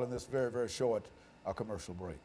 In this very, very short commercial break.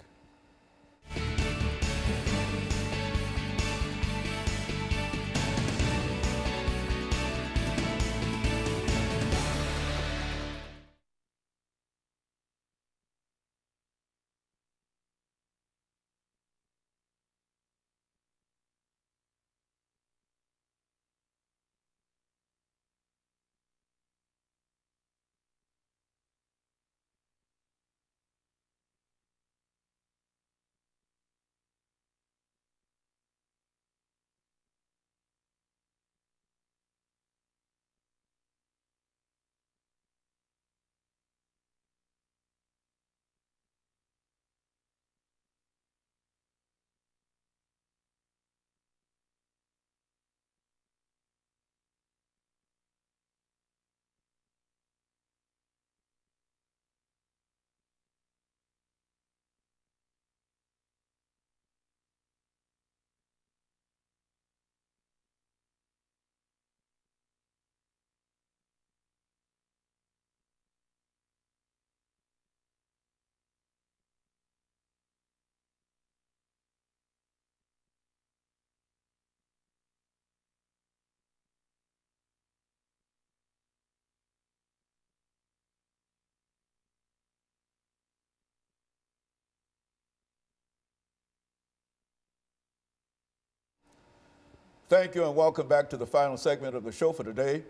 Thank you and welcome back to the final segment of the show for today.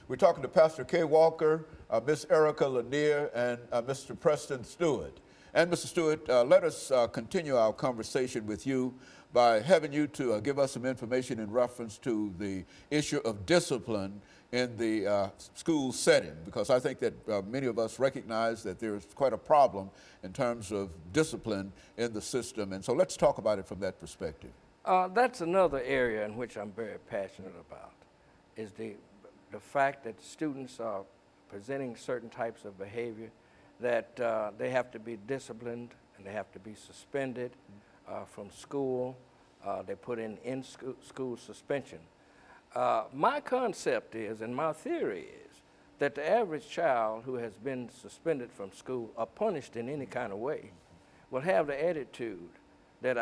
We're talking to Pastor KWalker, Miss Erica Lanier, and Mr. Preston Stewart. And Mr. Stewart, let us continue our conversation with you by having you to give us some information in reference to the issue of discipline in the school setting, because I think that many of us recognize that there's quite a problem in terms of discipline in the system. And so let's talk about it from that perspective. That's another area in which I'm very passionate about, is the fact that students are presenting certain types of behavior that they have to be disciplined and they have to be suspended from school. They put in school suspension. My concept is, and my theory is, that the average child who has been suspended from school or punished in any kind of way will have the attitude that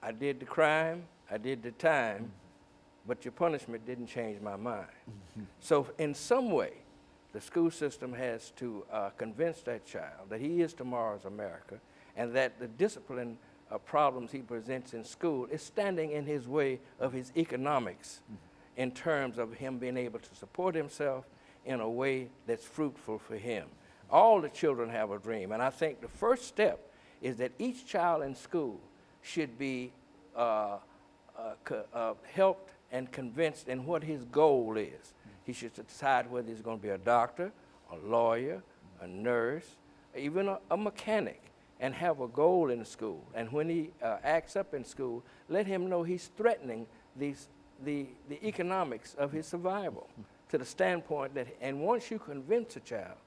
I did the crime, I did the time, but your punishment didn't change my mind. So in some way, the school system has to convince that child that he is tomorrow's America and that the discipline problems he presents in school is standing in his way of his economics in terms of him being able to support himself in a way that's fruitful for him. All the children have a dream, and I think the first step is that each child in school should be helped and convinced in what his goal is. He should decide whether he's going to be a doctor, a lawyer, a nurse, even a mechanic, and have a goal in school. And when he acts up in school, let him know he's threatening the economics of his survival to the standpoint that, and once you convince a child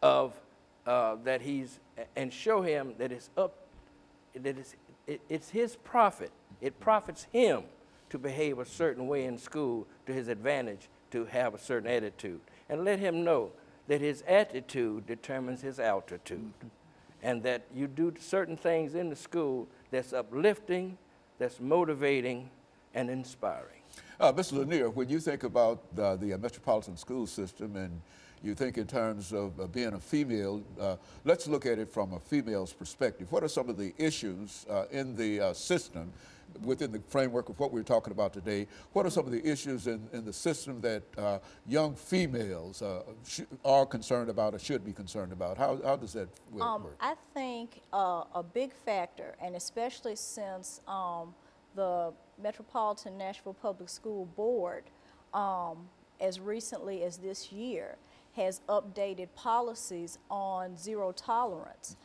of that he's, and show him that it's up, that it's his profit. It profits him to behave a certain way in school to his advantage, to have a certain attitude. And let him know that his attitude determines his altitude. And that you do certain things in the school that's uplifting, that's motivating, and inspiring. Mr. Lanier, when you think about the metropolitan school system and you think in terms of being a female, let's look at it from a female's perspective. What are some of the issues in the system within the framework of what we're talking about today? What are some of the issues in the system that young females are concerned about or should be concerned about? How does that work? I think a big factor, and especially since the Metropolitan Nashville Public School Board, as recently as this year, has updated policies on zero tolerance.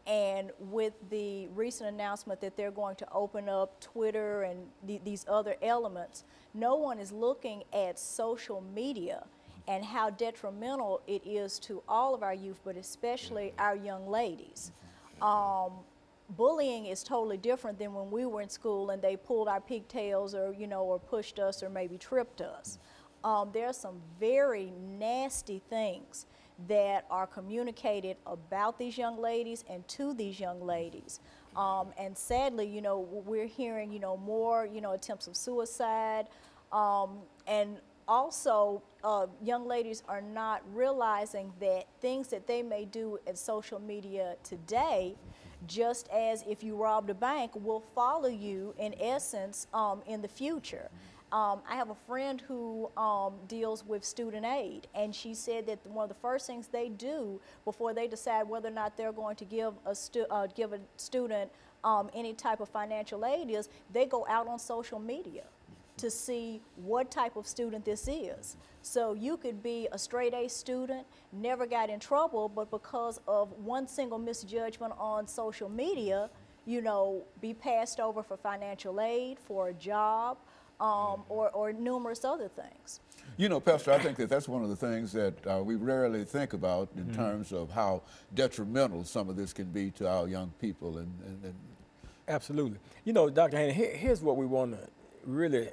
And with the recent announcement that they're going to open up Twitter and these other elements, no one is looking at social media and how detrimental it is to all of our youth, but especially our young ladies. Bullying is totally different than when we were in school and they pulled our pigtails or, or pushed us or maybe tripped us. There are some very nasty things that are communicated about these young ladies and to these young ladies. And sadly, you know, we're hearing, you know, more, you know, attempts of suicide, and also, young ladies are not realizing that things that they may do at social media today, just as if you robbed a bank, will follow you in essence in the future. I have a friend who deals with student aid, and she said that one of the first things they do before they decide whether or not they're going to give a student any type of financial aid is they go out on social media to see what type of student this is. So you could be a straight A student, never got in trouble, but because of one single misjudgment on social media, you know, be passed over for financial aid, for a job, or numerous other things. You know, Pastor, I think that that's one of the things that we rarely think about in terms of how detrimental some of this can be to our young people. And Absolutely. You know, Dr. Haney, here's what we want to really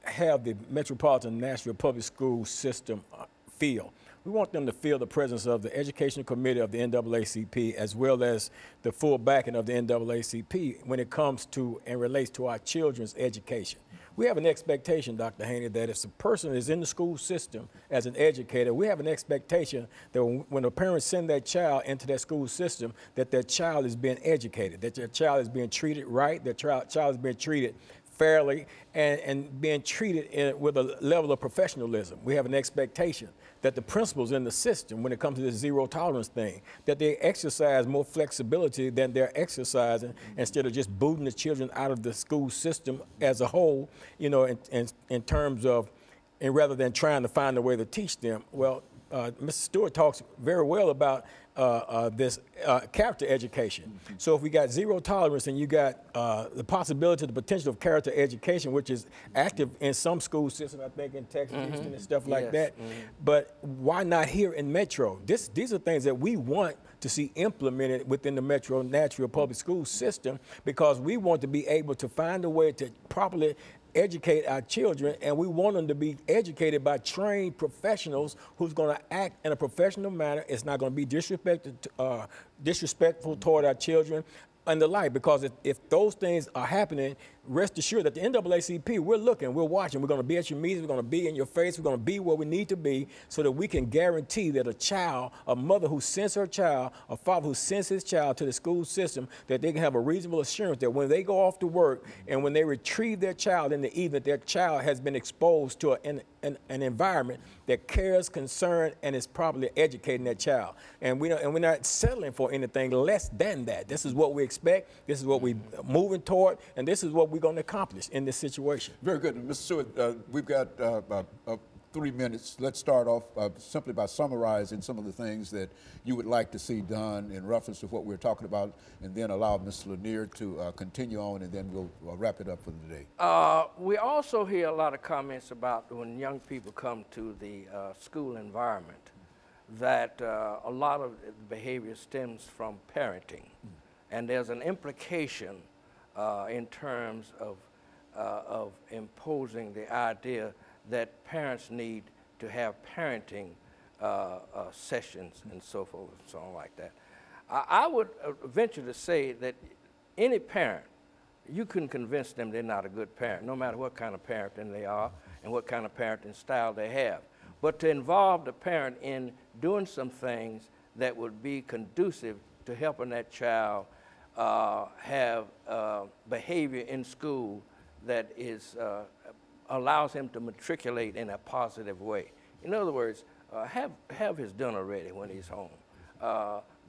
have the Metropolitan Nashville Public School system feel. We want them to feel the presence of the Educational Committee of the NAACP, as well as the full backing of the NAACP when it comes to and relates to our children's education. We have an expectation, Dr. Haney, that if a person is in the school system as an educator, we have an expectation that when a parent send their child into that school system, that their child is being educated, that their child is being treated right, their child is being treated fairly, and being treated with a level of professionalism. We have an expectation that the principals in the system, when it comes to this zero tolerance thing, that they exercise more flexibility than they're exercising instead of just booting the children out of the school system as a whole, you know, in terms of, and rather than trying to find a way to teach them. Well, Mr. Stewart talks very well about this character education. So if we got zero tolerance and you got the possibility, the potential of character education, which is active in some school systems, I think in Texas, Houston, and stuff like that. But why not here in Metro? These are things that we want to see implemented within the Metro Nashville Public School system, because we want to be able to find a way to properly educate our children, and we want them to be educated by trained professionals who's going to act in a professional manner. It's not going to be disrespectful toward our children and the like, because if those things are happening, rest assured that the NAACP, we're looking, we're watching, we're going to be at your meetings, we're going to be in your face, we're going to be where we need to be so that we can guarantee that a child, a mother who sends her child, a father who sends his child to the school system, that they can have a reasonable assurance that when they go off to work and when they retrieve their child in the evening, their child has been exposed to an environment that cares, concern, and is properly educating that child. And we're not settling for anything less than that. This is what we expect, this is what we're moving toward, and this is what we're going to accomplish in this situation. Very good. Mr. Stewart, we've got about 3 minutes. Let's start off simply by summarizing some of the things that you would like to see done in reference to what we're talking about, and then allow Ms. Lanier to continue on, and then we'll wrap it up for the day. We also hear a lot of comments about when young people come to the school environment, that a lot of behavior stems from parenting. And there's an implication in terms of imposing the idea that parents need to have parenting sessions and so forth and so on like that. I would venture to say that any parent, you couldn't convince them they're not a good parent, no matter what kind of parenting they are and what kind of parenting style they have. But to involve the parent in doing some things that would be conducive to helping that child have behavior in school that is allows him to matriculate in a positive way. In other words, have his dinner ready when he's home.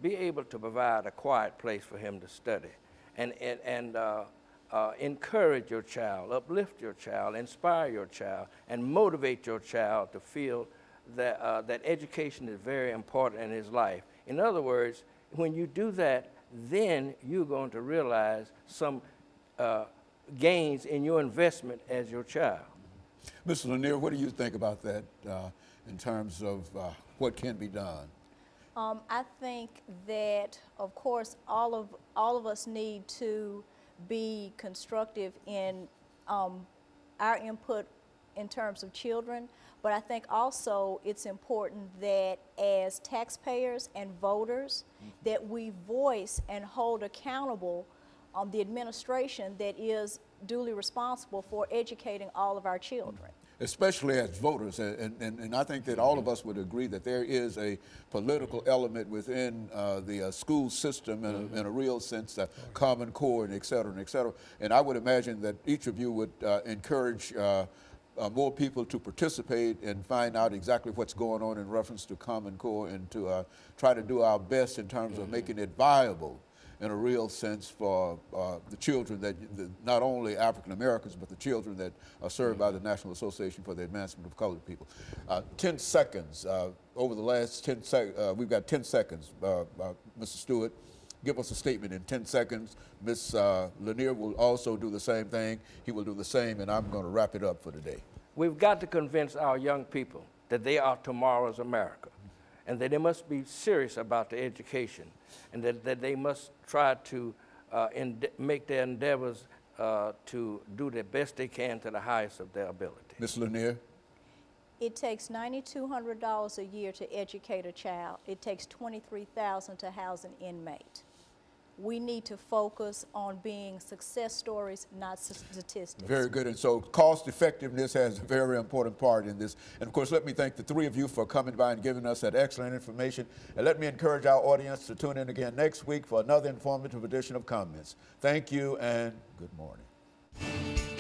Be able to provide a quiet place for him to study, and encourage your child, uplift your child, inspire your child, and motivate your child to feel that that education is very important in his life. In other words, when you do that, then you're going to realize some gains in your investment as your child. Mr. Lanier, what do you think about that in terms of what can be done? I think that, of course, all of us need to be constructive in our input in terms of children, But I think also it's important that as taxpayers and voters, that we voice and hold accountable the administration that is duly responsible for educating all of our children. Especially as voters, and I think that all of us would agree that there is a political element within the school system in a real sense, Common Core and et cetera, and et cetera. And I would imagine that each of you would encourage more people to participate and find out exactly what's going on in reference to Common Core, and to try to do our best in terms of making it viable in a real sense for the children that, not only African Americans, but the children that are served by the National Association for the Advancement of Colored People. 10 seconds, over the last 10 seconds, we've got 10 seconds. Mr. Stewart, give us a statement in 10 seconds. Ms. Lanier will also do the same thing. He will do the same, and I'm going to wrap it up for today. We've got to convince our young people that they are tomorrow's America, and that they must be serious about their education, and that they must try to make their endeavors to do the best they can to the highest of their ability. Ms. Lanier? It takes $9,200 a year to educate a child. It takes $23,000 to house an inmate. We need to focus on being success stories, not statistics. Very good. And so cost effectiveness has a very important part in this. And of course, let me thank the three of you for coming by and giving us that excellent information. And let me encourage our audience to tune in again next week for another informative edition of Comments. Thank you and good morning.